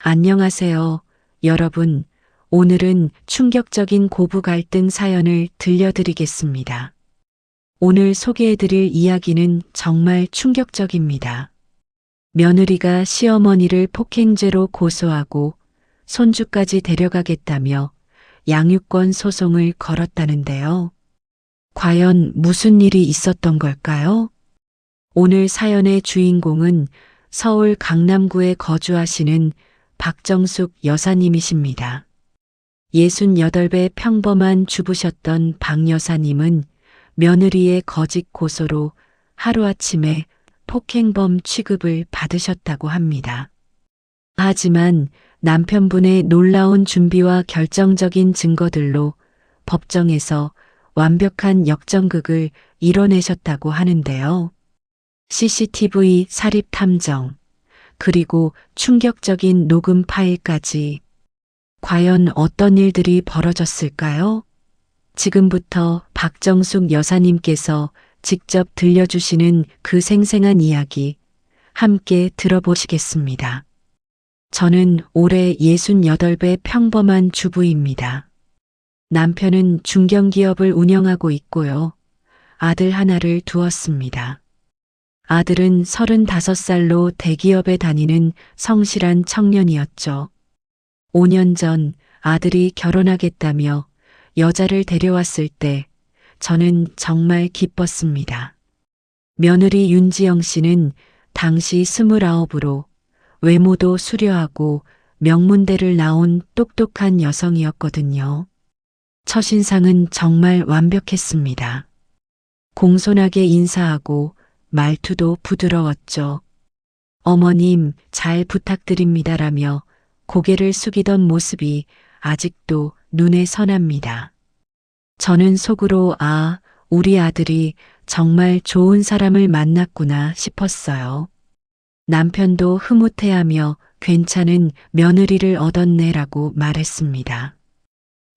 안녕하세요, 여러분. 오늘은 충격적인 고부 갈등 사연을 들려드리겠습니다. 오늘 소개해드릴 이야기는 정말 충격적입니다. 며느리가 시어머니를 폭행죄로 고소하고 손주까지 데려가겠다며 양육권 소송을 걸었다는데요. 과연 무슨 일이 있었던 걸까요? 오늘 사연의 주인공은 서울 강남구에 거주하시는 박정숙 여사님이십니다. 68배 평범한 주부셨던 박 여사님은 며느리의 거짓 고소로 하루아침에 폭행범 취급을 받으셨다고 합니다. 하지만 남편분의 놀라운 준비와 결정적인 증거들로 법정에서 완벽한 역전극을 이뤄내셨다고 하는데요. CCTV 사립 탐정, 그리고 충격적인 녹음 파일까지. 과연 어떤 일들이 벌어졌을까요? 지금부터 박정숙 여사님께서 직접 들려주시는 그 생생한 이야기 함께 들어보시겠습니다. 저는 올해 68배 평범한 주부입니다. 남편은 중견기업을 운영하고 있고요. 아들 하나를 두었습니다. 아들은 35살로 대기업에 다니는 성실한 청년이었죠. 5년 전 아들이 결혼하겠다며 여자를 데려왔을 때 저는 정말 기뻤습니다. 며느리 윤지영 씨는 당시 29으로 외모도 수려하고 명문대를 나온 똑똑한 여성이었거든요. 첫인상은 정말 완벽했습니다. 공손하게 인사하고 말투도 부드러웠죠. 어머님, 잘 부탁드립니다라며 고개를 숙이던 모습이 아직도 눈에 선합니다. 저는 속으로 우리 아들이 정말 좋은 사람을 만났구나 싶었어요. 남편도 흐뭇해하며 괜찮은 며느리를 얻었네라고 말했습니다.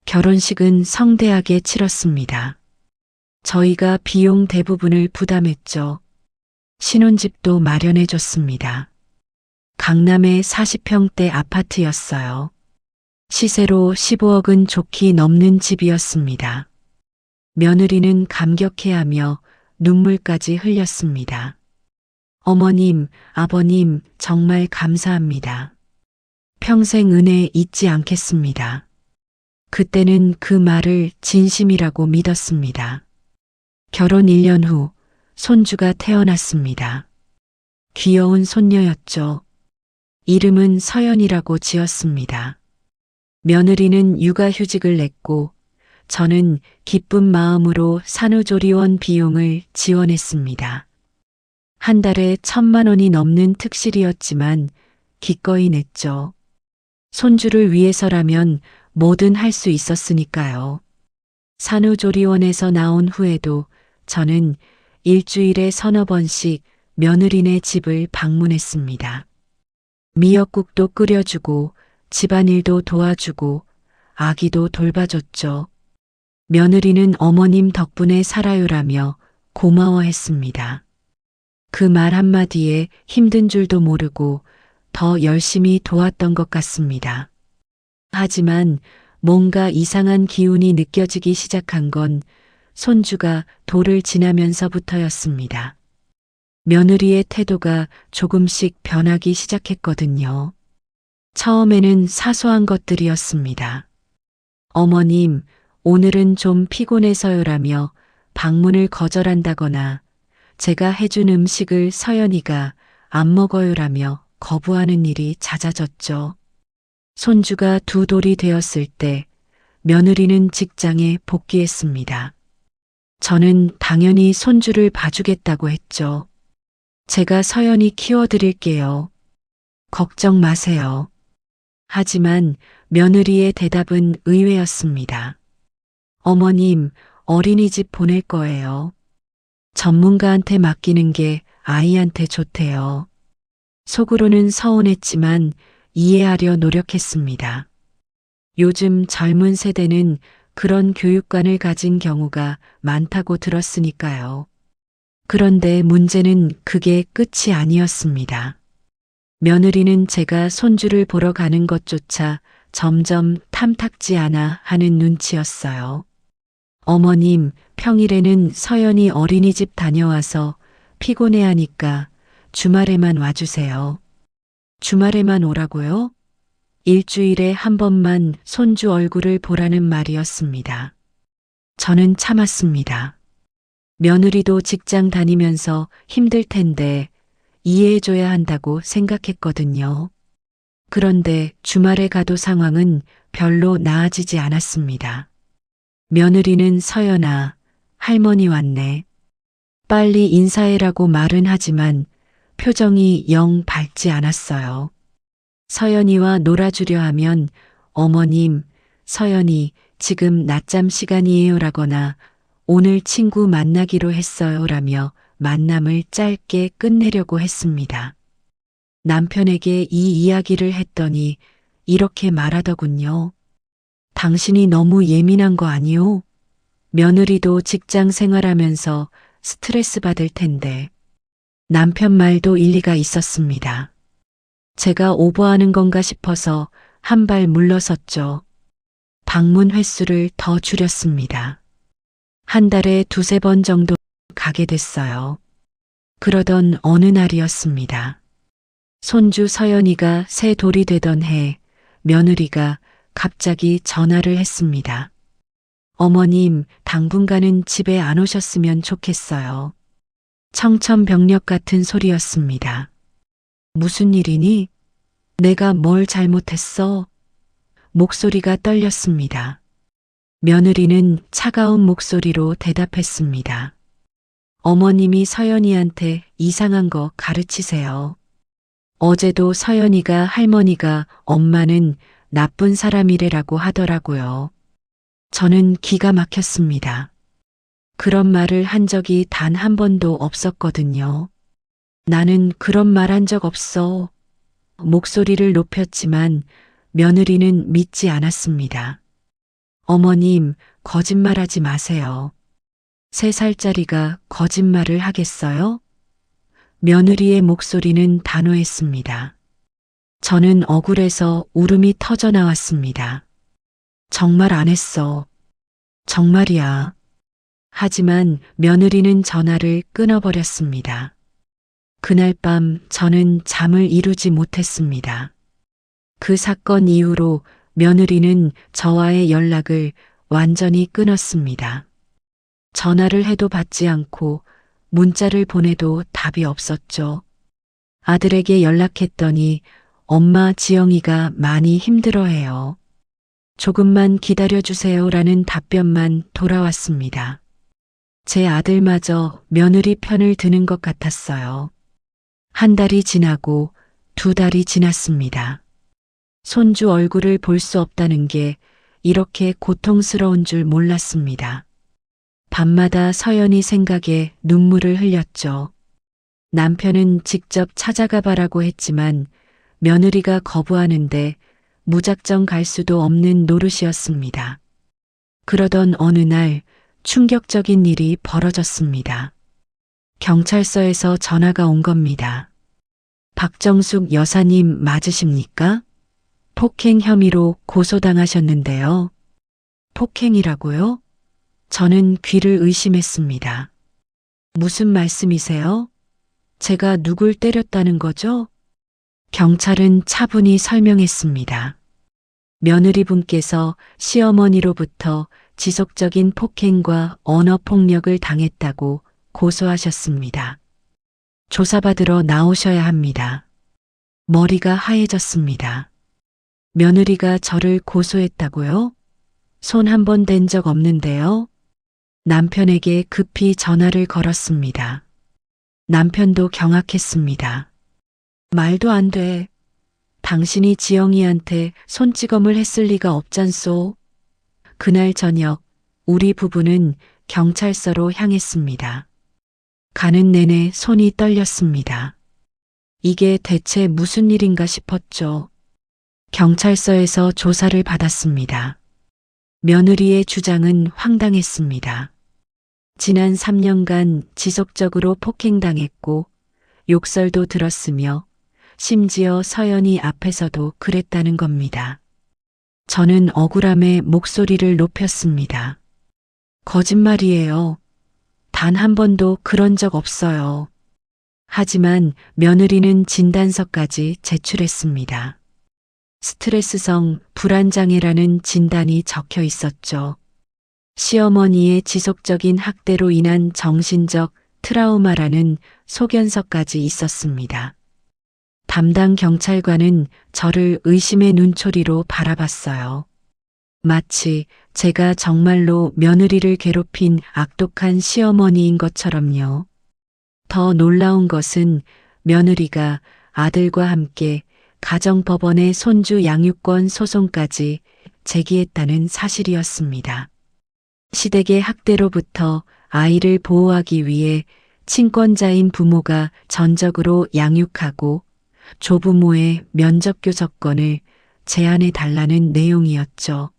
결혼식은 성대하게 치렀습니다. 저희가 비용 대부분을 부담했죠. 신혼집도 마련해줬습니다. 강남의 40평대 아파트였어요. 시세로 15억은 좋게 넘는 집이었습니다. 며느리는 감격해하며 눈물까지 흘렸습니다. 어머님, 아버님, 정말 감사합니다. 평생 은혜 잊지 않겠습니다. 그때는 그 말을 진심이라고 믿었습니다. 결혼 1년 후 손주가 태어났습니다. 귀여운 손녀였죠. 이름은 서연이라고 지었습니다. 며느리는 육아휴직을 냈고 저는 기쁜 마음으로 산후조리원 비용을 지원했습니다. 한 달에 1,000만 원이 넘는 특실이었지만 기꺼이 냈죠. 손주를 위해서라면 뭐든 할 수 있었으니까요. 산후조리원에서 나온 후에도 저는 일주일에 3~4번씩 며느리네 집을 방문했습니다. 미역국도 끓여주고 집안일도 도와주고 아기도 돌봐줬죠. 며느리는 어머님 덕분에 살아요라며 고마워했습니다. 그 말 한마디에 힘든 줄도 모르고 더 열심히 도왔던 것 같습니다. 하지만 뭔가 이상한 기운이 느껴지기 시작한 건 손주가 돌을 지나면서부터였습니다. 며느리의 태도가 조금씩 변하기 시작했거든요. 처음에는 사소한 것들이었습니다. 어머님, 오늘은 좀 피곤해서요라며 방문을 거절한다거나 제가 해준 음식을 서연이가 안 먹어요라며 거부하는 일이 잦아졌죠. 손주가 2돌이 되었을 때 며느리는 직장에 복귀했습니다. 저는 당연히 손주를 봐주겠다고 했죠. 제가 서연이 키워드릴게요. 걱정 마세요. 하지만 며느리의 대답은 의외였습니다. 어머님, 어린이집 보낼 거예요. 전문가한테 맡기는 게 아이한테 좋대요. 속으로는 서운했지만 이해하려 노력했습니다. 요즘 젊은 세대는 그런 교육관을 가진 경우가 많다고 들었으니까요. 그런데 문제는 그게 끝이 아니었습니다. 며느리는 제가 손주를 보러 가는 것조차 점점 탐탁지 않아 하는 눈치였어요. 어머님, 평일에는 서연이 어린이집 다녀와서 피곤해하니까 주말에만 와주세요. 주말에만 오라고요? 일주일에 한 번만 손주 얼굴을 보라는 말이었습니다. 저는 참았습니다. 며느리도 직장 다니면서 힘들 텐데 이해해줘야 한다고 생각했거든요. 그런데 주말에 가도 상황은 별로 나아지지 않았습니다. 며느리는 서연아, 할머니 왔네. 빨리 인사해라고 말은 하지만 표정이 영 밝지 않았어요. 서연이와 놀아주려 하면 어머님, 서연이 지금 낮잠 시간이에요라거나 오늘 친구 만나기로 했어요라며 만남을 짧게 끝내려고 했습니다. 남편에게 이 이야기를 했더니 이렇게 말하더군요. 당신이 너무 예민한 거 아니오? 며느리도 직장 생활하면서 스트레스 받을 텐데. 남편 말도 일리가 있었습니다. 제가 오버하는 건가 싶어서 한 발 물러섰죠. 방문 횟수를 더 줄였습니다. 한 달에 2~3번 정도 가게 됐어요. 그러던 어느 날이었습니다. 손주 서연이가 새 돌이 되던 해 며느리가 갑자기 전화를 했습니다. 어머님, 당분간은 집에 안 오셨으면 좋겠어요. 청천벽력 같은 소리였습니다. 무슨 일이니? 내가 뭘 잘못했어? 목소리가 떨렸습니다. 며느리는 차가운 목소리로 대답했습니다. 어머님이 서연이한테 이상한 거 가르치세요. 어제도 서연이가 할머니가 엄마는 나쁜 사람이래라고 하더라고요. 저는 기가 막혔습니다. 그런 말을 한 적이 단 한 번도 없었거든요. 나는 그런 말 한 적 없어. 목소리를 높였지만 며느리는 믿지 않았습니다. 어머님, 거짓말하지 마세요. 3살짜리가 거짓말을 하겠어요? 며느리의 목소리는 단호했습니다. 저는 억울해서 울음이 터져 나왔습니다. 정말 안 했어. 정말이야. 하지만 며느리는 전화를 끊어버렸습니다. 그날 밤 저는 잠을 이루지 못했습니다. 그 사건 이후로 며느리는 저와의 연락을 완전히 끊었습니다. 전화를 해도 받지 않고 문자를 보내도 답이 없었죠. 아들에게 연락했더니 엄마 지영이가 많이 힘들어해요. 조금만 기다려주세요라는 답변만 돌아왔습니다. 제 아들마저 며느리 편을 드는 것 같았어요. 한 달이 지나고 2달이 지났습니다. 손주 얼굴을 볼 수 없다는 게 이렇게 고통스러운 줄 몰랐습니다. 밤마다 서연이 생각에 눈물을 흘렸죠. 남편은 직접 찾아가 봐라고 했지만 며느리가 거부하는데 무작정 갈 수도 없는 노릇이었습니다. 그러던 어느 날 충격적인 일이 벌어졌습니다. 경찰서에서 전화가 온 겁니다. 박정숙 여사님 맞으십니까? 폭행 혐의로 고소당하셨는데요. 폭행이라고요? 저는 귀를 의심했습니다. 무슨 말씀이세요? 제가 누굴 때렸다는 거죠? 경찰은 차분히 설명했습니다. 며느리분께서 시어머니로부터 지속적인 폭행과 언어폭력을 당했다고 고소하셨습니다. 조사받으러 나오셔야 합니다. 머리가 하얘졌습니다. 며느리가 저를 고소했다고요? 손 한 번 댄 적 없는데요. 남편에게 급히 전화를 걸었습니다. 남편도 경악했습니다. 말도 안 돼. 당신이 지영이한테 손찌검을 했을 리가 없잖소. 그날 저녁 우리 부부는 경찰서로 향했습니다. 가는 내내 손이 떨렸습니다. 이게 대체 무슨 일인가 싶었죠. 경찰서에서 조사를 받았습니다. 며느리의 주장은 황당했습니다. 지난 3년간 지속적으로 폭행당했고 욕설도 들었으며 심지어 서연이 앞에서도 그랬다는 겁니다. 저는 억울함에 목소리를 높였습니다. 거짓말이에요. 단 한 번도 그런 적 없어요. 하지만 며느리는 진단서까지 제출했습니다. 스트레스성 불안장애라는 진단이 적혀 있었죠. 시어머니의 지속적인 학대로 인한 정신적 트라우마라는 소견서까지 있었습니다. 담당 경찰관은 저를 의심의 눈초리로 바라봤어요. 마치 제가 정말로 며느리를 괴롭힌 악독한 시어머니인 것처럼요. 더 놀라운 것은 며느리가 아들과 함께 가정법원의 손주 양육권 소송까지 제기했다는 사실이었습니다. 시댁의 학대로부터 아이를 보호하기 위해 친권자인 부모가 전적으로 양육하고 조부모의 면접교 조건을 제안해 달라는 내용이었죠.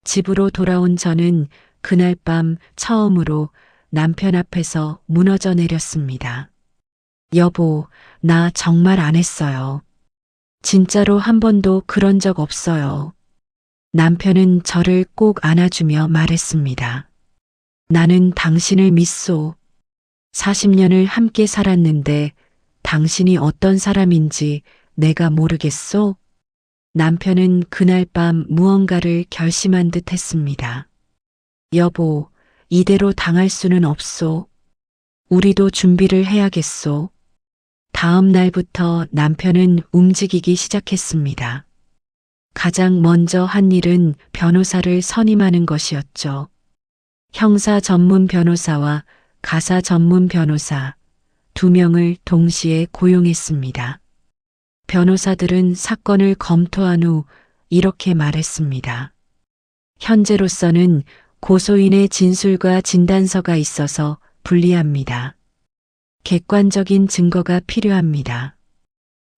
집으로 돌아온 저는 그날 밤 처음으로 남편 앞에서 무너져 내렸습니다. 여보, 나 정말 안 했어요. 진짜로 한 번도 그런 적 없어요. 남편은 저를 꼭 안아주며 말했습니다. 나는 당신을 믿소. 40년을 함께 살았는데 당신이 어떤 사람인지 내가 모르겠소? 남편은 그날 밤 무언가를 결심한 듯 했습니다. 여보, 이대로 당할 수는 없소. 우리도 준비를 해야겠소. 다음 날부터 남편은 움직이기 시작했습니다. 가장 먼저 한 일은 변호사를 선임하는 것이었죠. 형사 전문 변호사와 가사 전문 변호사 2명을 동시에 고용했습니다. 변호사들은 사건을 검토한 후 이렇게 말했습니다. 현재로서는 고소인의 진술과 진단서가 있어서 불리합니다. 객관적인 증거가 필요합니다.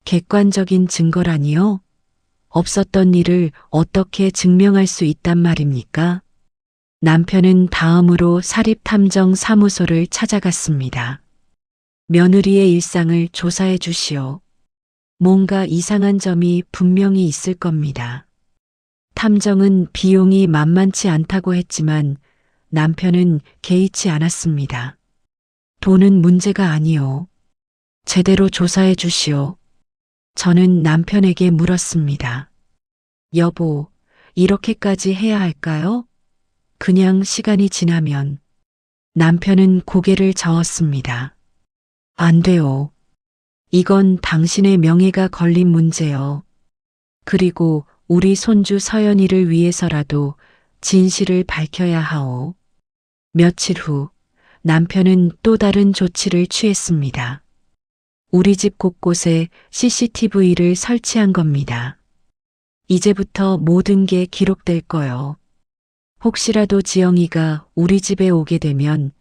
객관적인 증거라니요? 없었던 일을 어떻게 증명할 수 있단 말입니까? 남편은 다음으로 사립탐정사무소를 찾아갔습니다. 며느리의 일상을 조사해 주시오. 뭔가 이상한 점이 분명히 있을 겁니다. 탐정은 비용이 만만치 않다고 했지만 남편은 개의치 않았습니다. 돈은 문제가 아니오. 제대로 조사해 주시오. 저는 남편에게 물었습니다. 여보, 이렇게까지 해야 할까요? 그냥 시간이 지나면. 남편은 고개를 저었습니다. 안 돼요. 이건 당신의 명예가 걸린 문제요. 그리고 우리 손주 서연이를 위해서라도 진실을 밝혀야 하오. 며칠 후 남편은 또 다른 조치를 취했습니다. 우리 집 곳곳에 CCTV를 설치한 겁니다. 이제부터 모든 게 기록될 거요. 혹시라도 지영이가 우리 집에 오게 되면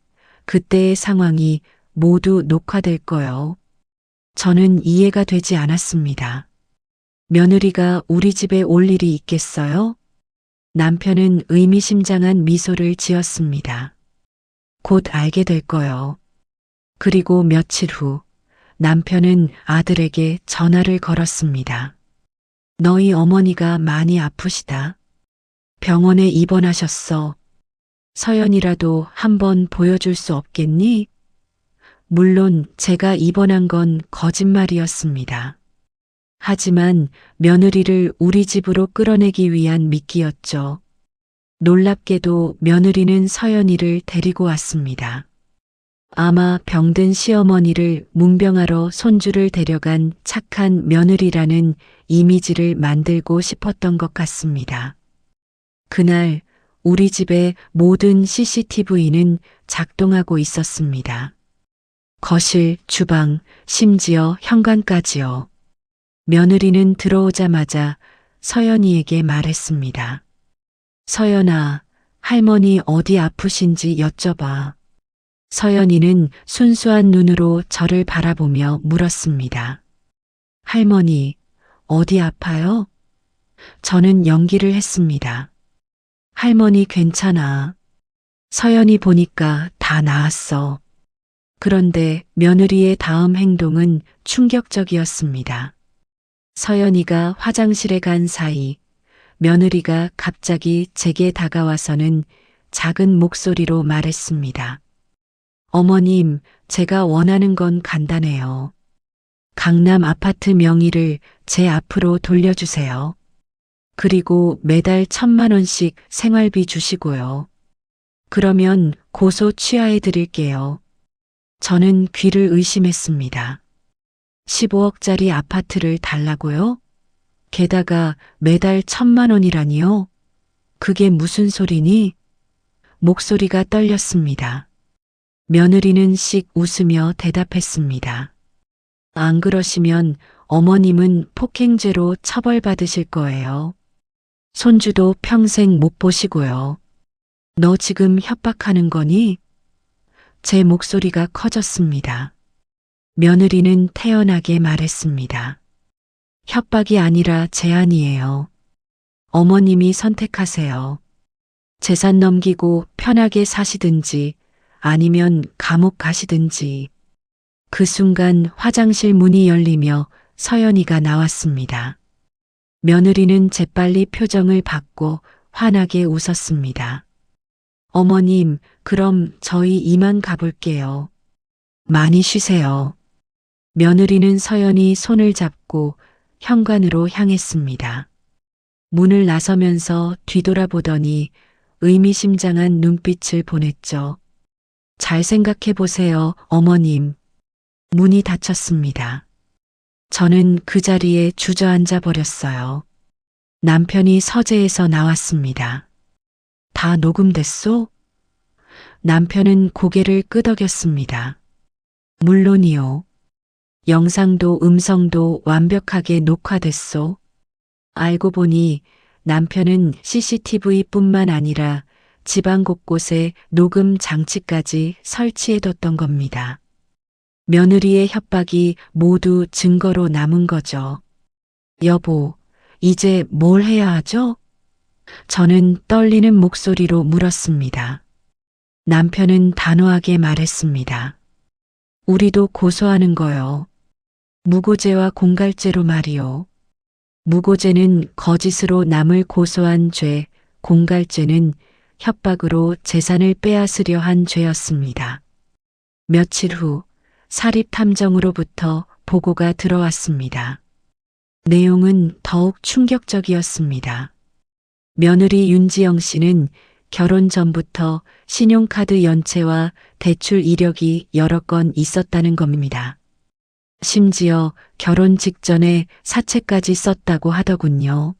그때의 상황이 모두 녹화될 거요. 저는 이해가 되지 않았습니다. 며느리가 우리 집에 올 일이 있겠어요? 남편은 의미심장한 미소를 지었습니다. 곧 알게 될 거요. 그리고 며칠 후 남편은 아들에게 전화를 걸었습니다. 너희 어머니가 많이 아프시다. 병원에 입원하셨어. 서연이라도 한번 보여줄 수 없겠니? 물론 제가 입원한 건 거짓말이었습니다. 하지만 며느리를 우리 집으로 끌어내기 위한 미끼였죠. 놀랍게도 며느리는 서연이를 데리고 왔습니다. 아마 병든 시어머니를 문병하러 손주를 데려간 착한 며느리라는 이미지를 만들고 싶었던 것 같습니다. 그날 우리 집의 모든 CCTV는 작동하고 있었습니다. 거실, 주방, 심지어 현관까지요. 며느리는 들어오자마자 서연이에게 말했습니다. 서연아, 할머니 어디 아프신지 여쭤봐. 서연이는 순수한 눈으로 저를 바라보며 물었습니다. 할머니, 어디 아파요? 저는 연기를 했습니다. 할머니 괜찮아. 서연이 보니까 다 나았어. 그런데 며느리의 다음 행동은 충격적이었습니다. 서연이가 화장실에 간 사이 며느리가 갑자기 제게 다가와서는 작은 목소리로 말했습니다. 어머님, 제가 원하는 건 간단해요. 강남 아파트 명의를 제 앞으로 돌려주세요. 그리고 매달 1,000만 원씩 생활비 주시고요. 그러면 고소 취하해 드릴게요. 저는 귀를 의심했습니다. 15억짜리 아파트를 달라고요? 게다가 매달 1,000만 원이라니요? 그게 무슨 소리니? 목소리가 떨렸습니다. 며느리는 씩 웃으며 대답했습니다. 안 그러시면 어머님은 폭행죄로 처벌받으실 거예요. 손주도 평생 못 보시고요. 너 지금 협박하는 거니? 제 목소리가 커졌습니다. 며느리는 태연하게 말했습니다. 협박이 아니라 제안이에요. 어머님이 선택하세요. 재산 넘기고 편하게 사시든지 아니면 감옥 가시든지. 그 순간 화장실 문이 열리며 서연이가 나왔습니다. 며느리는 재빨리 표정을 바꿔 환하게 웃었습니다. 어머님, 그럼 저희 이만 가볼게요. 많이 쉬세요. 며느리는 서연이 손을 잡고 현관으로 향했습니다. 문을 나서면서 뒤돌아보더니 의미심장한 눈빛을 보냈죠. 잘 생각해 보세요, 어머님. 문이 닫혔습니다. 저는 그 자리에 주저앉아 버렸어요. 남편이 서재에서 나왔습니다. 다 녹음됐소? 남편은 고개를 끄덕였습니다. 물론이요. 영상도 음성도 완벽하게 녹화됐소. 알고 보니 남편은 CCTV뿐만 아니라 집안 곳곳에 녹음 장치까지 설치해뒀던 겁니다. 며느리의 협박이 모두 증거로 남은 거죠. 여보, 이제 뭘 해야 하죠? 저는 떨리는 목소리로 물었습니다. 남편은 단호하게 말했습니다. 우리도 고소하는 거요. 무고죄와 공갈죄로 말이요. 무고죄는 거짓으로 남을 고소한 죄, 공갈죄는 협박으로 재산을 빼앗으려 한 죄였습니다. 며칠 후 사립탐정으로부터 보고가 들어왔습니다. 내용은 더욱 충격적이었습니다. 며느리 윤지영 씨는 결혼 전부터 신용카드 연체와 대출 이력이 여러 건 있었다는 겁니다. 심지어 결혼 직전에 사채까지 썼다고 하더군요.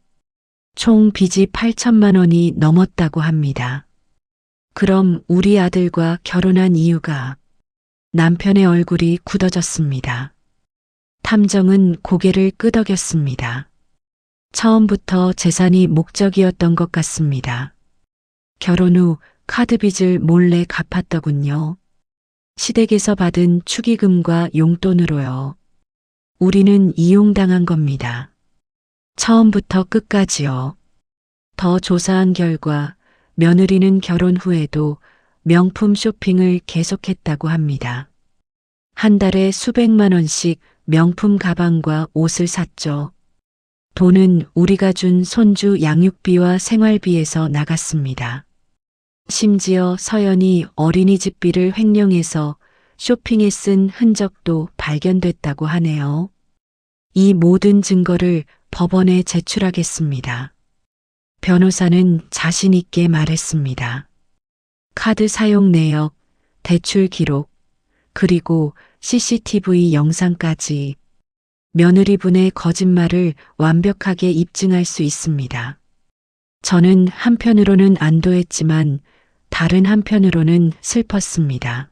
총 빚이 8천만 원이 넘었다고 합니다. 그럼 우리 아들과 결혼한 이유가? 남편의 얼굴이 굳어졌습니다. 탐정은 고개를 끄덕였습니다. 처음부터 재산이 목적이었던 것 같습니다. 결혼 후 카드 빚을 몰래 갚았더군요. 시댁에서 받은 축의금과 용돈으로요. 우리는 이용당한 겁니다. 처음부터 끝까지요. 더 조사한 결과 며느리는 결혼 후에도 명품 쇼핑을 계속했다고 합니다. 한 달에 수백만 원씩 명품 가방과 옷을 샀죠. 돈은 우리가 준 손주 양육비와 생활비에서 나갔습니다. 심지어 서연이 어린이집비를 횡령해서 쇼핑에 쓴 흔적도 발견됐다고 하네요. 이 모든 증거를 법원에 제출하겠습니다. 변호사는 자신 있게 말했습니다. 카드 사용 내역, 대출 기록, 그리고 CCTV 영상까지 며느리분의 거짓말을 완벽하게 입증할 수 있습니다. 저는 한편으로는 안도했지만 다른 한편으로는 슬펐습니다.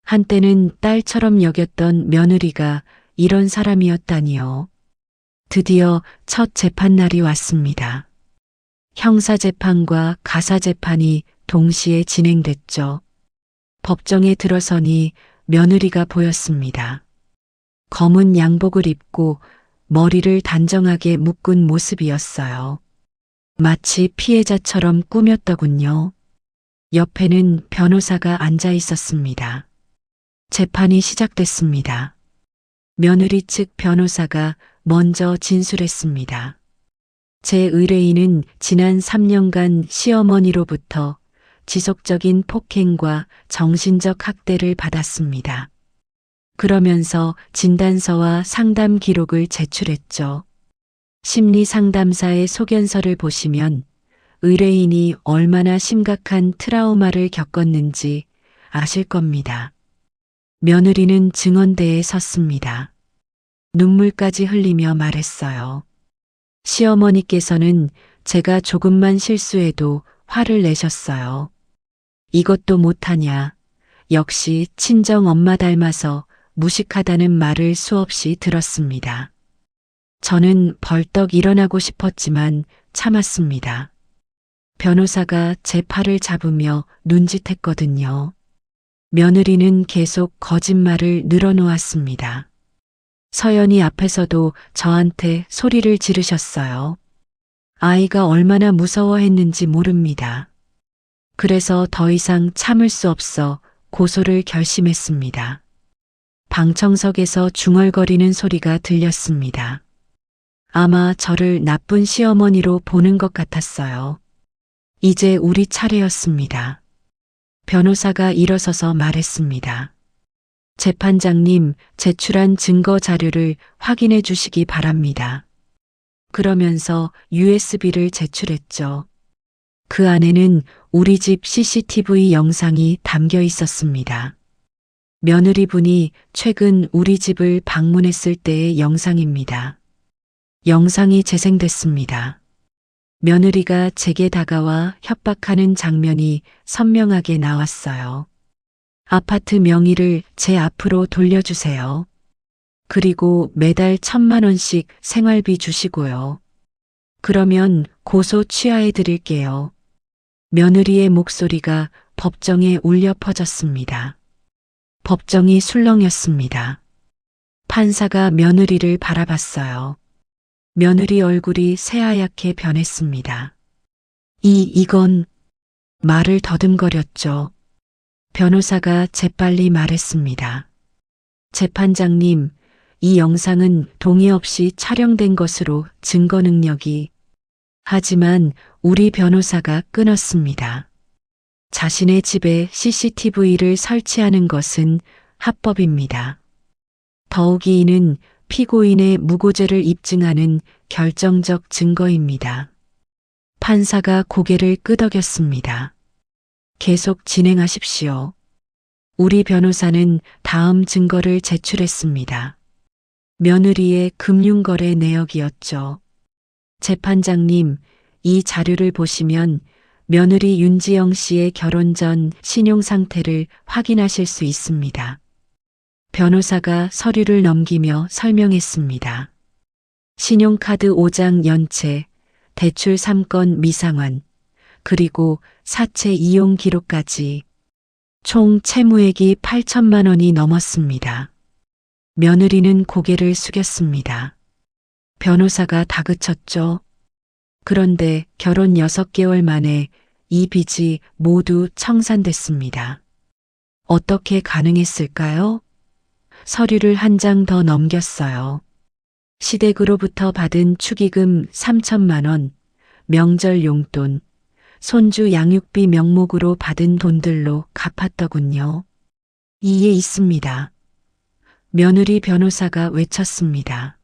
한때는 딸처럼 여겼던 며느리가 이런 사람이었다니요. 드디어 첫 재판날이 왔습니다. 형사재판과 가사재판이 동시에 진행됐죠. 법정에 들어서니 며느리가 보였습니다. 검은 양복을 입고 머리를 단정하게 묶은 모습이었어요. 마치 피해자처럼 꾸몄더군요. 옆에는 변호사가 앉아 있었습니다. 재판이 시작됐습니다. 며느리 측 변호사가 먼저 진술했습니다. 제 의뢰인은 지난 3년간 시어머니로부터 지속적인 폭행과 정신적 학대를 받았습니다. 그러면서 진단서와 상담 기록을 제출했죠. 심리 상담사의 소견서를 보시면 의뢰인이 얼마나 심각한 트라우마를 겪었는지 아실 겁니다. 며느리는 증언대에 섰습니다. 눈물까지 흘리며 말했어요. 시어머니께서는 제가 조금만 실수해도 화를 내셨어요. 이것도 못하냐. 역시 친정 엄마 닮아서 무식하다는 말을 수없이 들었습니다. 저는 벌떡 일어나고 싶었지만 참았습니다. 변호사가 제 팔을 잡으며 눈짓했거든요. 며느리는 계속 거짓말을 늘어놓았습니다. 서연이 앞에서도 저한테 소리를 지르셨어요. 아이가 얼마나 무서워했는지 모릅니다. 그래서 더 이상 참을 수 없어 고소를 결심했습니다. 방청석에서 중얼거리는 소리가 들렸습니다. 아마 저를 나쁜 시어머니로 보는 것 같았어요. 이제 우리 차례였습니다. 변호사가 일어서서 말했습니다. 재판장님, 제출한 증거 자료를 확인해 주시기 바랍니다. 그러면서 USB를 제출했죠. 그 안에는 우리 집 CCTV 영상이 담겨 있었습니다. 며느리분이 최근 우리 집을 방문했을 때의 영상입니다. 영상이 재생됐습니다. 며느리가 제게 다가와 협박하는 장면이 선명하게 나왔어요. 아파트 명의를 제 앞으로 돌려주세요. 그리고 매달 1,000만 원씩 생활비 주시고요. 그러면 고소 취하해 드릴게요. 며느리의 목소리가 법정에 울려 퍼졌습니다. 법정이 술렁였습니다. 판사가 며느리를 바라봤어요. 며느리 얼굴이 새하얗게 변했습니다. 이건 말을 더듬거렸죠. 변호사가 재빨리 말했습니다. 재판장님, 이 영상은 동의 없이 촬영된 것으로 증거 능력이. 하지만 우리 변호사가 끊었습니다. 자신의 집에 CCTV를 설치하는 것은 합법입니다. 더욱이 이는 피고인의 무고죄를 입증하는 결정적 증거입니다. 판사가 고개를 끄덕였습니다. 계속 진행하십시오. 우리 변호사는 다음 증거를 제출했습니다. 며느리의 금융거래 내역이었죠. 재판장님, 이 자료를 보시면 며느리 윤지영 씨의 결혼 전 신용 상태를 확인하실 수 있습니다. 변호사가 서류를 넘기며 설명했습니다. 신용카드 5장 연체, 대출 3건 미상환, 그리고 사채 이용 기록까지 총 채무액이 8천만 원이 넘었습니다. 며느리는 고개를 숙였습니다. 변호사가 다그쳤죠. 그런데 결혼 6개월 만에 이 빚이 모두 청산됐습니다. 어떻게 가능했을까요? 서류를 한 장 더 넘겼어요. 시댁으로부터 받은 축의금 3천만 원, 명절 용돈, 손주 양육비 명목으로 받은 돈들로 갚았더군요. 이에 있습니다. 며느리 변호사가 외쳤습니다.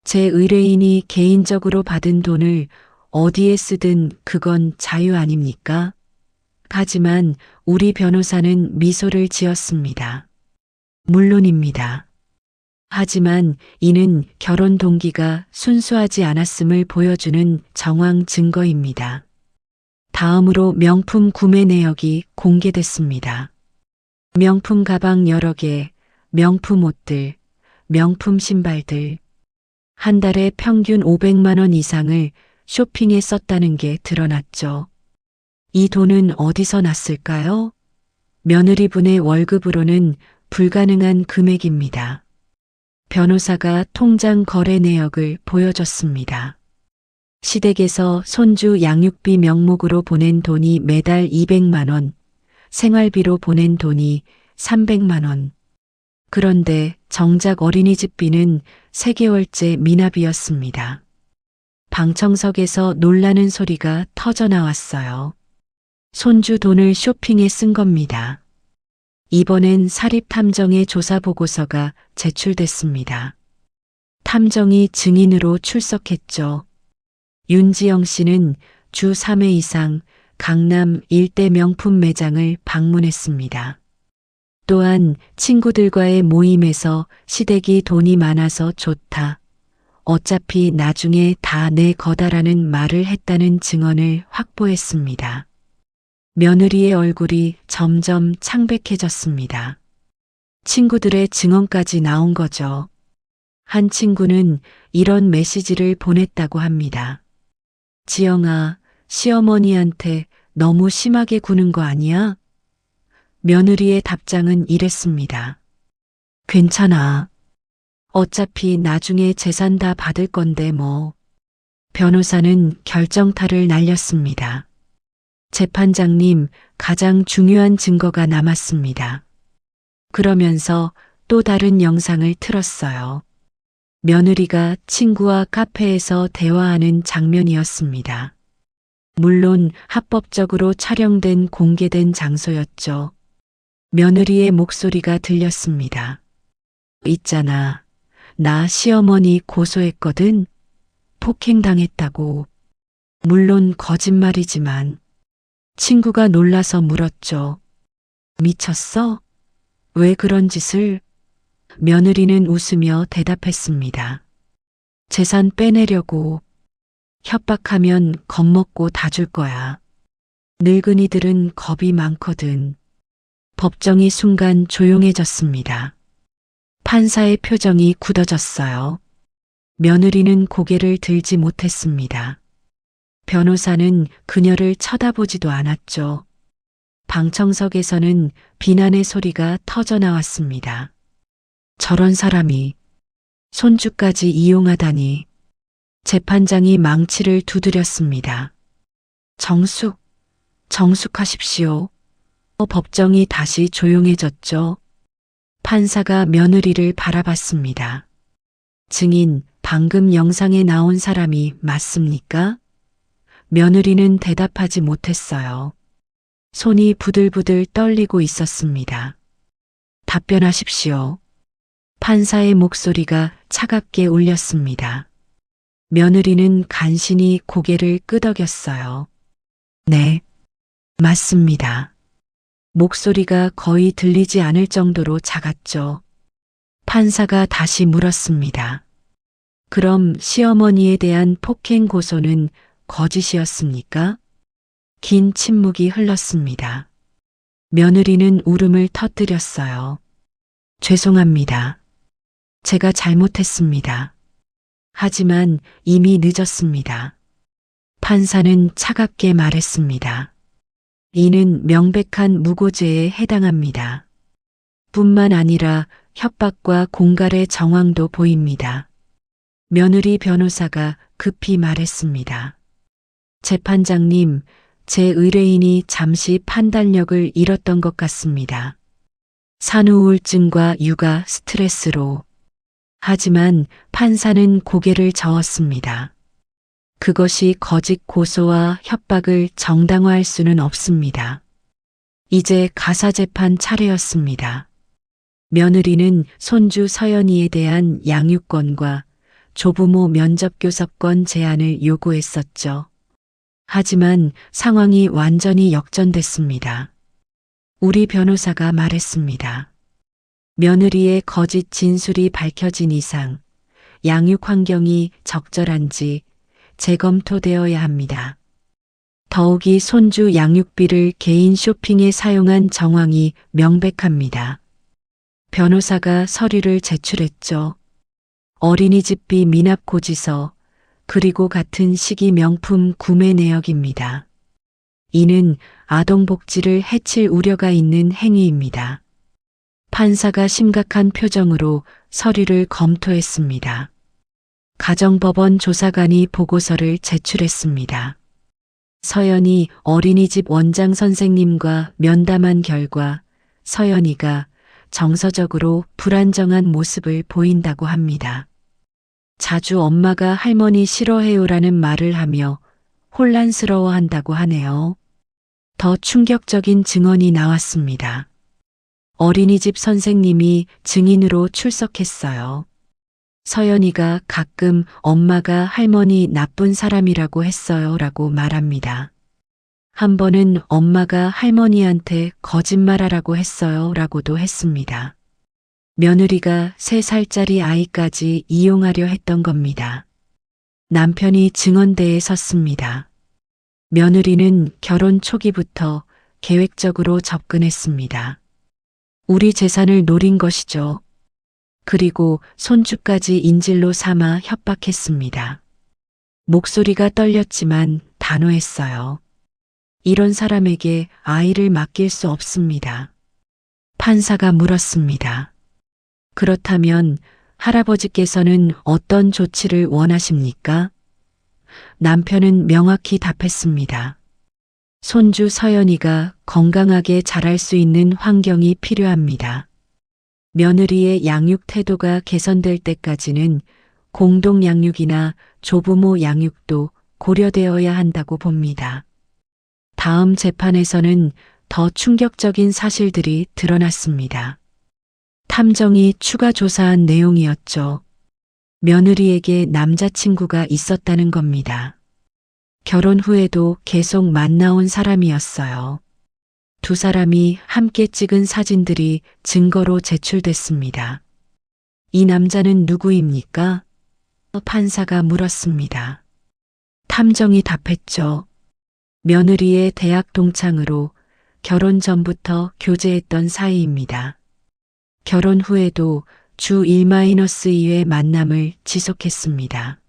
제 의뢰인이 개인적으로 받은 돈을 어디에 쓰든 그건 자유 아닙니까? 하지만 우리 변호사는 미소를 지었습니다. 물론입니다. 하지만 이는 결혼 동기가 순수하지 않았음을 보여주는 정황 증거입니다. 다음으로 명품 구매 내역이 공개됐습니다. 명품 가방 여러 개, 명품 옷들, 명품 신발들. 한 달에 평균 500만 원 이상을 쇼핑에 썼다는 게 드러났죠. 이 돈은 어디서 났을까요? 며느리분의 월급으로는 불가능한 금액입니다. 변호사가 통장 거래 내역을 보여줬습니다. 시댁에서 손주 양육비 명목으로 보낸 돈이 매달 200만 원, 생활비로 보낸 돈이 300만 원. 그런데 정작 어린이집비는 3개월째 미납이었습니다. 방청석에서 놀라는 소리가 터져 나왔어요. 손주 돈을 쇼핑에 쓴 겁니다. 이번엔 사립탐정의 조사 보고서가 제출됐습니다. 탐정이 증인으로 출석했죠. 윤지영 씨는 주 3회 이상 강남 일대 명품 매장을 방문했습니다. 또한 친구들과의 모임에서 시댁이 돈이 많아서 좋다. 어차피 나중에 다 내 거다라는 말을 했다는 증언을 확보했습니다. 며느리의 얼굴이 점점 창백해졌습니다. 친구들의 증언까지 나온 거죠. 한 친구는 이런 메시지를 보냈다고 합니다. 지영아, 시어머니한테 너무 심하게 구는 거 아니야? 며느리의 답장은 이랬습니다. 괜찮아. 어차피 나중에 재산 다 받을 건데 뭐. 변호사는 결정타를 날렸습니다. 재판장님, 가장 중요한 증거가 남았습니다. 그러면서 또 다른 영상을 틀었어요. 며느리가 친구와 카페에서 대화하는 장면이었습니다. 물론 합법적으로 촬영된 공개된 장소였죠. 며느리의 목소리가 들렸습니다. 있잖아. 나 시어머니 고소했거든. 폭행당했다고. 물론 거짓말이지만. 친구가 놀라서 물었죠. 미쳤어? 왜 그런 짓을? 며느리는 웃으며 대답했습니다. 재산 빼내려고. 협박하면 겁먹고 다 줄 거야. 늙은이들은 겁이 많거든. 법정이 순간 조용해졌습니다. 판사의 표정이 굳어졌어요. 며느리는 고개를 들지 못했습니다. 변호사는 그녀를 쳐다보지도 않았죠. 방청석에서는 비난의 소리가 터져 나왔습니다. 저런 사람이 손주까지 이용하다니. 재판장이 망치를 두드렸습니다. 정숙하십시오. 법정이 다시 조용해졌죠. 판사가 며느리를 바라봤습니다. 증인, 방금 영상에 나온 사람이 맞습니까? 며느리는 대답하지 못했어요. 손이 부들부들 떨리고 있었습니다. 답변하십시오. 판사의 목소리가 차갑게 울렸습니다. 며느리는 간신히 고개를 끄덕였어요. 네, 맞습니다. 목소리가 거의 들리지 않을 정도로 작았죠. 판사가 다시 물었습니다. 그럼 시어머니에 대한 폭행 고소는 거짓이었습니까? 긴 침묵이 흘렀습니다. 며느리는 울음을 터뜨렸어요. 죄송합니다. 제가 잘못했습니다. 하지만 이미 늦었습니다. 판사는 차갑게 말했습니다. 이는 명백한 무고죄에 해당합니다. 뿐만 아니라 협박과 공갈의 정황도 보입니다. 며느리 변호사가 급히 말했습니다. 재판장님, 제 의뢰인이 잠시 판단력을 잃었던 것 같습니다. 산후우울증과 육아 스트레스로. 하지만 판사는 고개를 저었습니다. 그것이 거짓 고소와 협박을 정당화할 수는 없습니다. 이제 가사재판 차례였습니다. 며느리는 손주 서연이에 대한 양육권과 조부모 면접교섭권 제한을 요구했었죠. 하지만 상황이 완전히 역전됐습니다. 우리 변호사가 말했습니다. 며느리의 거짓 진술이 밝혀진 이상 양육 환경이 적절한지 재검토되어야 합니다. 더욱이 손주 양육비를 개인 쇼핑에 사용한 정황이 명백합니다. 변호사가 서류를 제출했죠. 어린이집비 미납 고지서, 그리고 같은 시기 명품 구매 내역입니다. 이는 아동복지를 해칠 우려가 있는 행위입니다. 판사가 심각한 표정으로 서류를 검토했습니다. 가정법원 조사관이 보고서를 제출했습니다. 서연이 어린이집 원장 선생님과 면담한 결과 서연이가 정서적으로 불안정한 모습을 보인다고 합니다. 자주 엄마가 할머니 싫어해요라는 말을 하며 혼란스러워한다고 하네요. 더 충격적인 증언이 나왔습니다. 어린이집 선생님이 증인으로 출석했어요. 서연이가 가끔 엄마가 할머니 나쁜 사람이라고 했어요 라고 말합니다. 한 번은 엄마가 할머니한테 거짓말하라고 했어요 라고도 했습니다. 며느리가 3살짜리 아이까지 이용하려 했던 겁니다. 남편이 증언대에 섰습니다. 며느리는 결혼 초기부터 계획적으로 접근했습니다. 우리 재산을 노린 것이죠. 그리고 손주까지 인질로 삼아 협박했습니다. 목소리가 떨렸지만 단호했어요. 이런 사람에게 아이를 맡길 수 없습니다. 판사가 물었습니다. 그렇다면 할아버지께서는 어떤 조치를 원하십니까? 남편은 명확히 답했습니다. 손주 서연이가 건강하게 자랄 수 있는 환경이 필요합니다. 며느리의 양육 태도가 개선될 때까지는 공동 양육이나 조부모 양육도 고려되어야 한다고 봅니다. 다음 재판에서는 더 충격적인 사실들이 드러났습니다. 탐정이 추가 조사한 내용이었죠. 며느리에게 남자친구가 있었다는 겁니다. 결혼 후에도 계속 만나온 사람이었어요. 두 사람이 함께 찍은 사진들이 증거로 제출됐습니다. 이 남자는 누구입니까? 판사가 물었습니다. 탐정이 답했죠. 며느리의 대학 동창으로 결혼 전부터 교제했던 사이입니다. 결혼 후에도 주 1-2회 만남을 지속했습니다.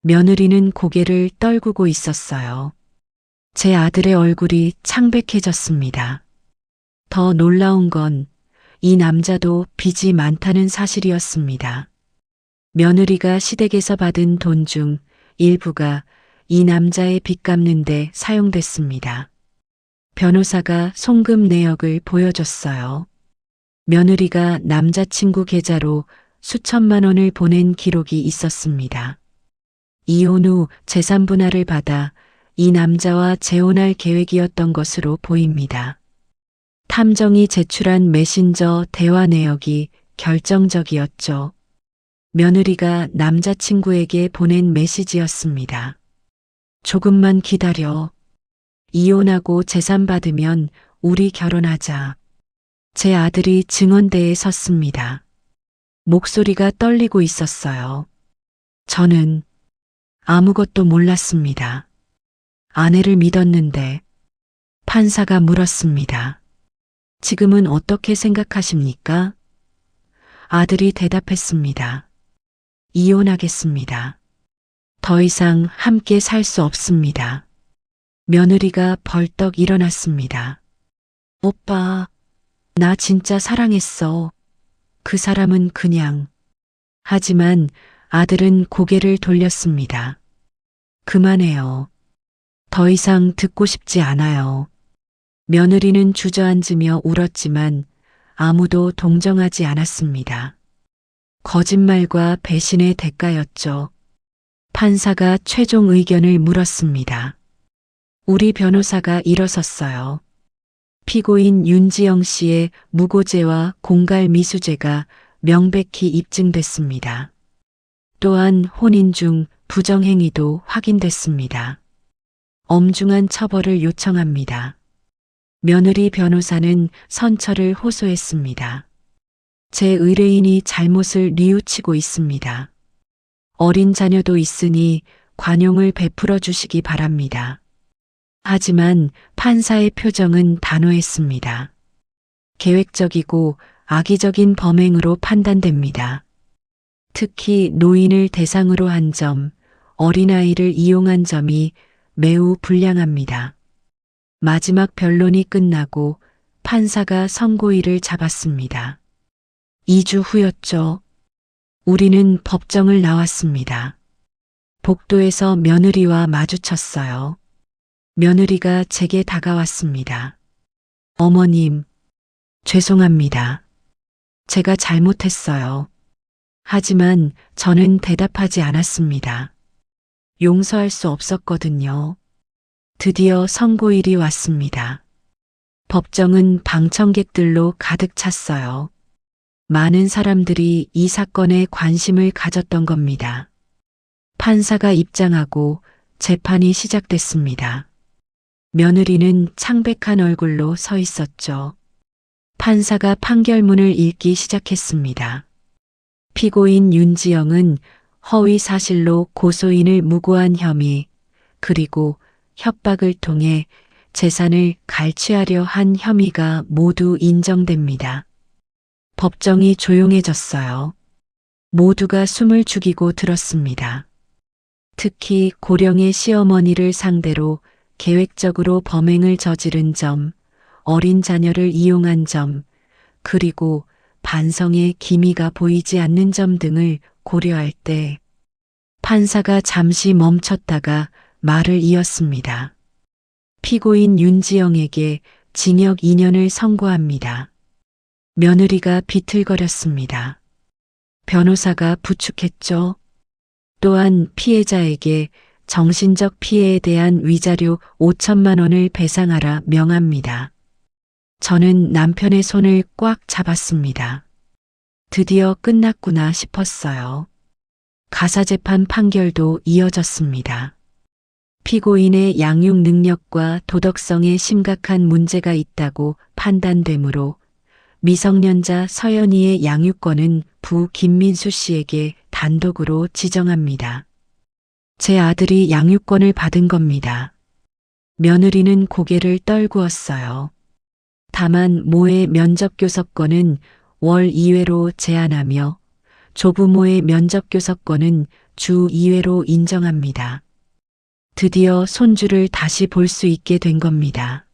며느리는 고개를 떨구고 있었어요. 제 아들의 얼굴이 창백해졌습니다. 더 놀라운 건 이 남자도 빚이 많다는 사실이었습니다. 며느리가 시댁에서 받은 돈 중 일부가 이 남자의 빚 갚는 데 사용됐습니다. 변호사가 송금 내역을 보여줬어요. 며느리가 남자친구 계좌로 수천만 원을 보낸 기록이 있었습니다. 이혼 후 재산 분할을 받아 이 남자와 재혼할 계획이었던 것으로 보입니다. 탐정이 제출한 메신저 대화 내역이 결정적이었죠. 며느리가 남자친구에게 보낸 메시지였습니다. 조금만 기다려. 이혼하고 재산 받으면 우리 결혼하자. 제 아들이 증언대에 섰습니다. 목소리가 떨리고 있었어요. 저는 아무것도 몰랐습니다. 아내를 믿었는데 판사가 물었습니다. 지금은 어떻게 생각하십니까? 아들이 대답했습니다. 이혼하겠습니다. 더 이상 함께 살 수 없습니다. 며느리가 벌떡 일어났습니다. 오빠, 나 진짜 사랑했어. 그 사람은 그냥. 하지만 아들은 고개를 돌렸습니다. 그만해요. 더 이상 듣고 싶지 않아요. 며느리는 주저앉으며 울었지만 아무도 동정하지 않았습니다. 거짓말과 배신의 대가였죠. 판사가 최종 의견을 물었습니다. 우리 변호사가 일어섰어요. 피고인 윤지영 씨의 무고죄와 공갈미수죄가 명백히 입증됐습니다. 또한 혼인 중 부정행위도 확인됐습니다. 엄중한 처벌을 요청합니다. 며느리 변호사는 선처를 호소했습니다. 제 의뢰인이 잘못을 뉘우치고 있습니다. 어린 자녀도 있으니 관용을 베풀어 주시기 바랍니다. 하지만 판사의 표정은 단호했습니다. 계획적이고 악의적인 범행으로 판단됩니다. 특히 노인을 대상으로 한 점, 어린아이를 이용한 점이 매우 불량합니다. 마지막 변론이 끝나고 판사가 선고일을 잡았습니다. 2주 후였죠. 우리는 법정을 나왔습니다. 복도에서 며느리와 마주쳤어요. 며느리가 제게 다가왔습니다. 어머님, 죄송합니다. 제가 잘못했어요. 하지만 저는 대답하지 않았습니다. 용서할 수 없었거든요. 드디어 선고일이 왔습니다. 법정은 방청객들로 가득 찼어요. 많은 사람들이 이 사건에 관심을 가졌던 겁니다. 판사가 입장하고 재판이 시작됐습니다. 며느리는 창백한 얼굴로 서 있었죠. 판사가 판결문을 읽기 시작했습니다. 피고인 윤지영은 허위 사실로 고소인을 무고한 혐의, 그리고 협박을 통해 재산을 갈취하려 한 혐의가 모두 인정됩니다. 법정이 조용해졌어요. 모두가 숨을 죽이고 들었습니다. 특히 고령의 시어머니를 상대로 계획적으로 범행을 저지른 점, 어린 자녀를 이용한 점, 그리고 반성의 기미가 보이지 않는 점 등을 고려할 때 판사가 잠시 멈췄다가 말을 이었습니다. 피고인 윤지영에게 징역 2년을 선고합니다. 며느리가 비틀거렸습니다. 변호사가 부축했죠. 또한 피해자에게 정신적 피해에 대한 위자료 5천만 원을 배상하라 명합니다. 저는 남편의 손을 꽉 잡았습니다. 드디어 끝났구나 싶었어요. 가사재판 판결도 이어졌습니다. 피고인의 양육 능력과 도덕성에 심각한 문제가 있다고 판단되므로 미성년자 서연이의 양육권은 부 김민수 씨에게 단독으로 지정합니다. 제 아들이 양육권을 받은 겁니다. 며느리는 고개를 떨구었어요. 다만 모의 면접교섭권은 월 2회로 제한하며 조부모의 면접교섭권은 주 2회로 인정합니다. 드디어 손주를 다시 볼 수 있게 된 겁니다.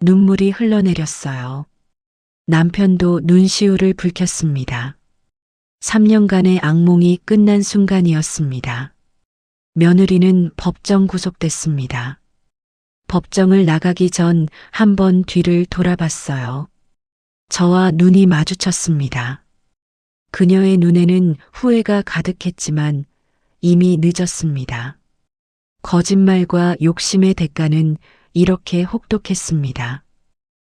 눈물이 흘러내렸어요. 남편도 눈시울을 붉혔습니다. 3년간의 악몽이 끝난 순간이었습니다. 며느리는 법정 구속됐습니다. 법정을 나가기 전 한 번 뒤를 돌아봤어요. 저와 눈이 마주쳤습니다. 그녀의 눈에는 후회가 가득했지만 이미 늦었습니다. 거짓말과 욕심의 대가는 이렇게 혹독했습니다.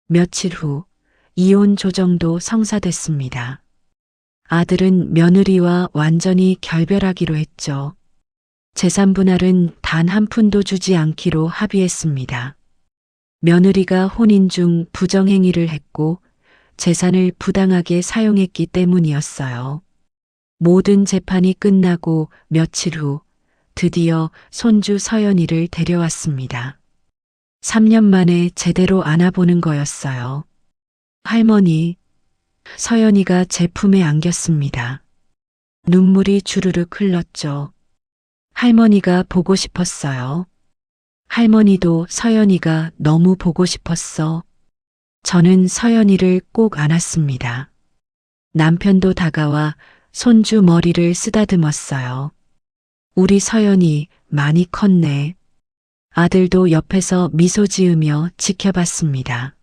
며칠 후 이혼 조정도 성사됐습니다. 아들은 며느리와 완전히 결별하기로 했죠. 재산 분할은 단 한 푼도 주지 않기로 합의했습니다. 며느리가 혼인 중 부정행위를 했고 재산을 부당하게 사용했기 때문이었어요. 모든 재판이 끝나고 며칠 후 드디어 손주 서연이를 데려왔습니다. 3년 만에 제대로 안아보는 거였어요. 할머니, 서연이가 제 품에 안겼습니다. 눈물이 주르륵 흘렀죠. 할머니가 보고 싶었어요. 할머니도 서연이가 너무 보고 싶었어. 저는 서연이를 꼭 안았습니다. 남편도 다가와 손주 머리를 쓰다듬었어요. 우리 서연이 많이 컸네. 아들도 옆에서 미소 지으며 지켜봤습니다.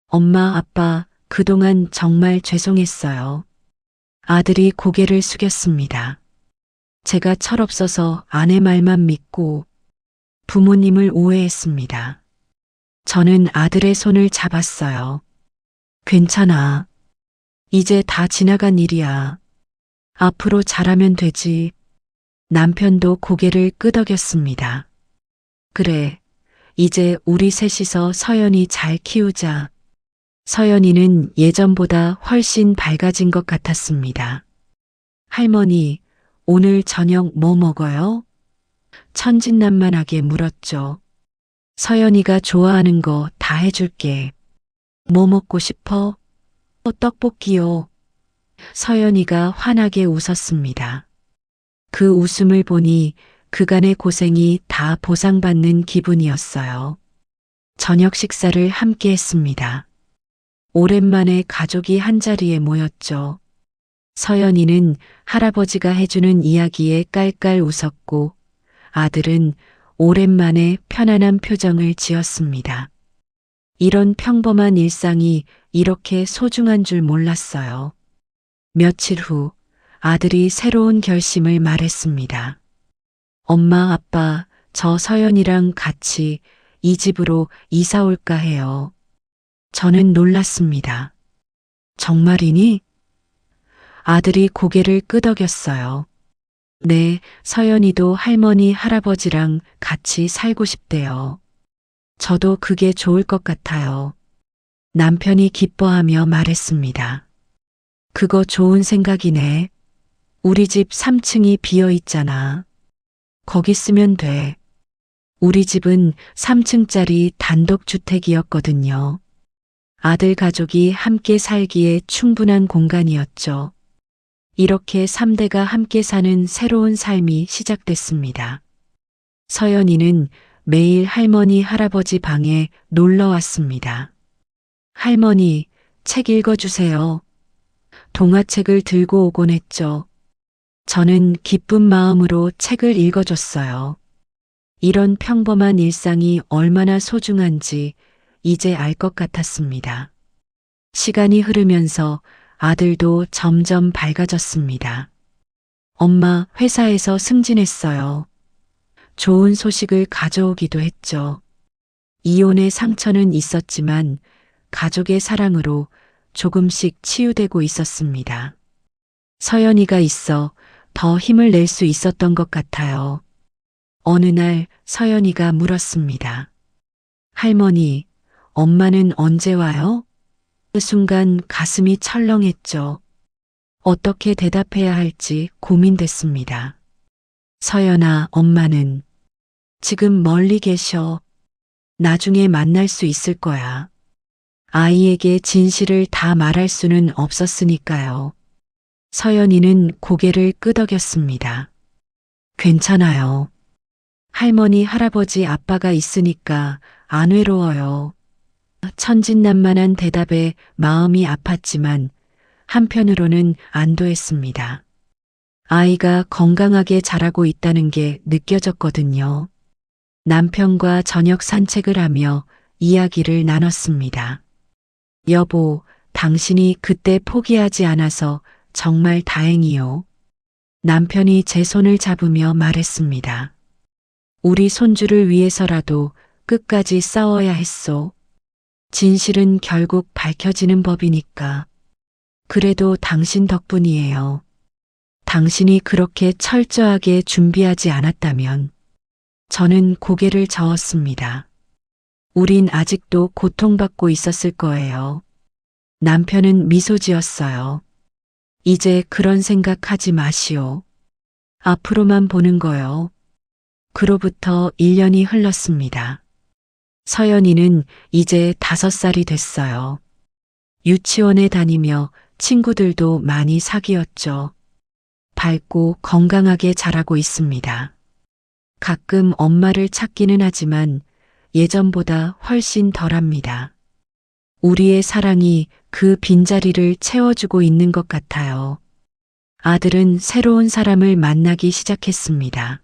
엄마, 아빠, 그동안 정말 죄송했어요. 아들이 고개를 숙였습니다. 제가 철없어서 아내 말만 믿고 부모님을 오해했습니다. 저는 아들의 손을 잡았어요. 괜찮아. 이제 다 지나간 일이야. 앞으로 잘하면 되지. 남편도 고개를 끄덕였습니다. 그래, 이제 우리 셋이서 서연이 잘 키우자. 서연이는 예전보다 훨씬 밝아진 것 같았습니다. 할머니, 오늘 저녁 뭐 먹어요? 천진난만하게 물었죠. 서연이가 좋아하는 거 다 해줄게. 뭐 먹고 싶어? 떡볶이요. 서연이가 환하게 웃었습니다. 그 웃음을 보니 그간의 고생이 다 보상받는 기분이었어요. 저녁 식사를 함께 했습니다. 오랜만에 가족이 한자리에 모였죠. 서연이는 할아버지가 해주는 이야기에 깔깔 웃었고 아들은 오랜만에 편안한 표정을 지었습니다. 이런 평범한 일상이 이렇게 소중한 줄 몰랐어요. 며칠 후 아들이 새로운 결심을 말했습니다. 엄마, 아빠, 저 서연이랑 같이 이 집으로 이사 올까 해요. 저는 놀랐습니다. 정말이니? 아들이 고개를 끄덕였어요. 네, 서연이도 할머니, 할아버지랑 같이 살고 싶대요. 저도 그게 좋을 것 같아요. 남편이 기뻐하며 말했습니다. 그거 좋은 생각이네. 우리 집 3층이 비어 있잖아. 거기 쓰면 돼. 우리 집은 3층짜리 단독주택이었거든요. 아들 가족이 함께 살기에 충분한 공간이었죠. 이렇게 3대가 함께 사는 새로운 삶이 시작됐습니다. 서연이는 매일 할머니, 할아버지 방에 놀러 왔습니다. 할머니, 책 읽어주세요. 동화책을 들고 오곤 했죠. 저는 기쁜 마음으로 책을 읽어줬어요. 이런 평범한 일상이 얼마나 소중한지 이제 알 것 같았습니다. 시간이 흐르면서 아들도 점점 밝아졌습니다. 엄마, 회사에서 승진했어요. 좋은 소식을 가져오기도 했죠. 이혼의 상처는 있었지만 가족의 사랑으로 조금씩 치유되고 있었습니다. 서연이가 있어 더 힘을 낼 수 있었던 것 같아요. 어느 날 서연이가 물었습니다. 할머니, 엄마는 언제 와요? 그 순간 가슴이 철렁했죠. 어떻게 대답해야 할지 고민됐습니다. 서연아, 엄마는 지금 멀리 계셔. 나중에 만날 수 있을 거야. 아이에게 진실을 다 말할 수는 없었으니까요. 서연이는 고개를 끄덕였습니다. 괜찮아요. 할머니, 할아버지, 아빠가 있으니까 안 외로워요. 천진난만한 대답에 마음이 아팠지만 한편으로는 안도했습니다. 아이가 건강하게 자라고 있다는 게 느껴졌거든요. 남편과 저녁 산책을 하며 이야기를 나눴습니다. 여보, 당신이 그때 포기하지 않아서 정말 다행이요. 남편이 제 손을 잡으며 말했습니다. 우리 손주를 위해서라도 끝까지 싸워야 했소. 진실은 결국 밝혀지는 법이니까. 그래도 당신 덕분이에요. 당신이 그렇게 철저하게 준비하지 않았다면 저는 고개를 저었습니다. 우린 아직도 고통받고 있었을 거예요. 남편은 미소 지었어요. 이제 그런 생각하지 마시오. 앞으로만 보는 거요. 그로부터 1년이 흘렀습니다. 서연이는 이제 5살이 됐어요. 유치원에 다니며 친구들도 많이 사귀었죠. 밝고 건강하게 자라고 있습니다. 가끔 엄마를 찾기는 하지만 예전보다 훨씬 덜합니다. 우리의 사랑이 그 빈자리를 채워주고 있는 것 같아요. 아들은 새로운 사람을 만나기 시작했습니다.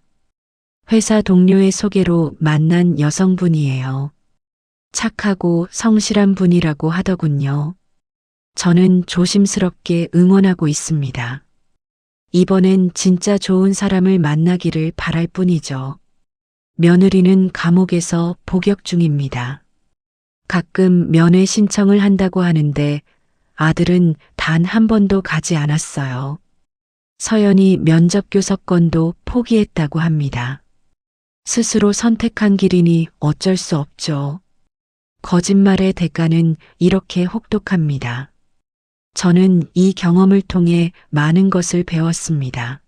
회사 동료의 소개로 만난 여성분이에요. 착하고 성실한 분이라고 하더군요. 저는 조심스럽게 응원하고 있습니다. 이번엔 진짜 좋은 사람을 만나기를 바랄 뿐이죠. 며느리는 감옥에서 복역 중입니다. 가끔 면회 신청을 한다고 하는데 아들은 단 한 번도 가지 않았어요. 서연이 면접 교섭권도 포기했다고 합니다. 스스로 선택한 길이니 어쩔 수 없죠. 거짓말의 대가는 이렇게 혹독합니다. 저는 이 경험을 통해 많은 것을 배웠습니다.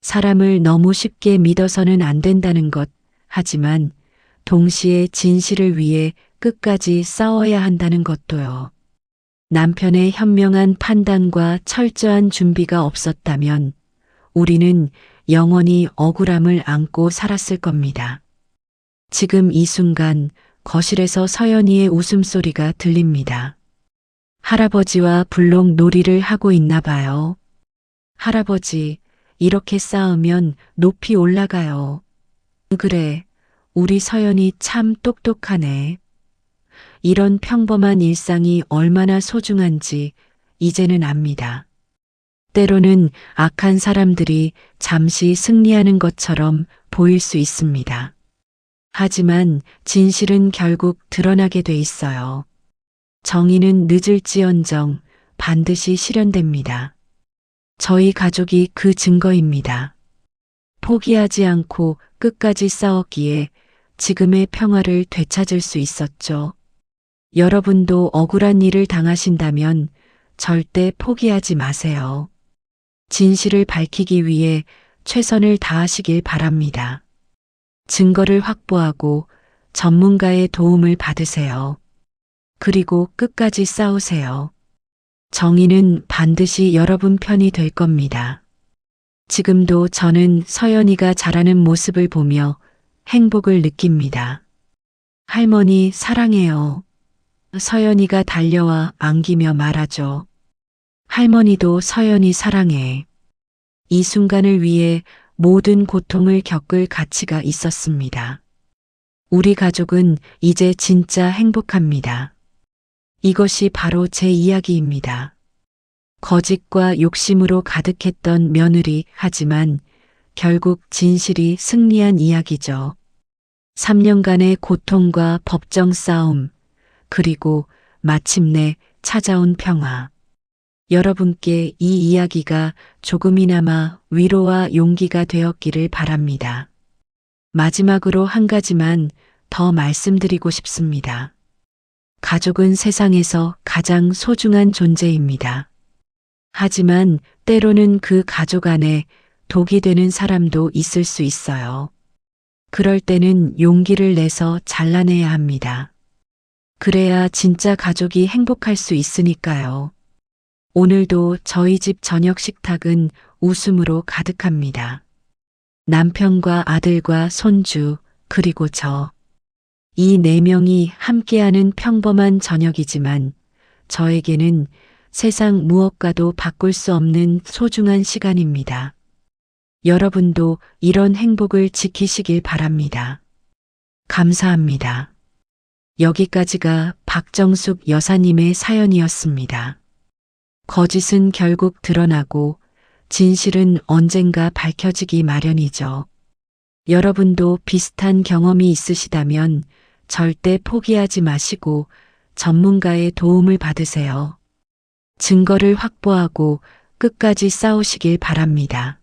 사람을 너무 쉽게 믿어서는 안 된다는 것, 하지만 동시에 진실을 위해 끝까지 싸워야 한다는 것도요. 남편의 현명한 판단과 철저한 준비가 없었다면 우리는 영원히 억울함을 안고 살았을 겁니다. 지금 이 순간 거실에서 서연이의 웃음소리가 들립니다. 할아버지와 블록 놀이를 하고 있나 봐요. 할아버지, 이렇게 싸우면 높이 올라가요. 그래, 우리 서연이 참 똑똑하네. 이런 평범한 일상이 얼마나 소중한지 이제는 압니다. 때로는 악한 사람들이 잠시 승리하는 것처럼 보일 수 있습니다. 하지만 진실은 결국 드러나게 돼 있어요. 정의는 늦을지언정 반드시 실현됩니다. 저희 가족이 그 증거입니다. 포기하지 않고 끝까지 싸웠기에 지금의 평화를 되찾을 수 있었죠. 여러분도 억울한 일을 당하신다면 절대 포기하지 마세요. 진실을 밝히기 위해 최선을 다하시길 바랍니다. 증거를 확보하고 전문가의 도움을 받으세요. 그리고 끝까지 싸우세요. 정의는 반드시 여러분 편이 될 겁니다. 지금도 저는 서연이가 자라는 모습을 보며 행복을 느낍니다. 할머니 사랑해요. 서연이가 달려와 안기며 말하죠. 할머니도 서연이 사랑해. 이 순간을 위해 모든 고통을 겪을 가치가 있었습니다. 우리 가족은 이제 진짜 행복합니다. 이것이 바로 제 이야기입니다. 거짓과 욕심으로 가득했던 며느리, 하지만 결국 진실이 승리한 이야기죠. 3년간의 고통과 법정 싸움, 그리고 마침내 찾아온 평화. 여러분께 이 이야기가 조금이나마 위로와 용기가 되었기를 바랍니다. 마지막으로 한 가지만 더 말씀드리고 싶습니다. 가족은 세상에서 가장 소중한 존재입니다. 하지만 때로는 그 가족 안에 독이 되는 사람도 있을 수 있어요. 그럴 때는 용기를 내서 잘라내야 합니다. 그래야 진짜 가족이 행복할 수 있으니까요. 오늘도 저희 집 저녁 식탁은 웃음으로 가득합니다. 남편과 아들과 손주, 그리고 저. 이 네 명이 함께하는 평범한 저녁이지만 저에게는 세상 무엇과도 바꿀 수 없는 소중한 시간입니다. 여러분도 이런 행복을 지키시길 바랍니다. 감사합니다. 여기까지가 박정숙 여사님의 사연이었습니다. 거짓은 결국 드러나고 진실은 언젠가 밝혀지기 마련이죠. 여러분도 비슷한 경험이 있으시다면 절대 포기하지 마시고 전문가의 도움을 받으세요. 증거를 확보하고 끝까지 싸우시길 바랍니다.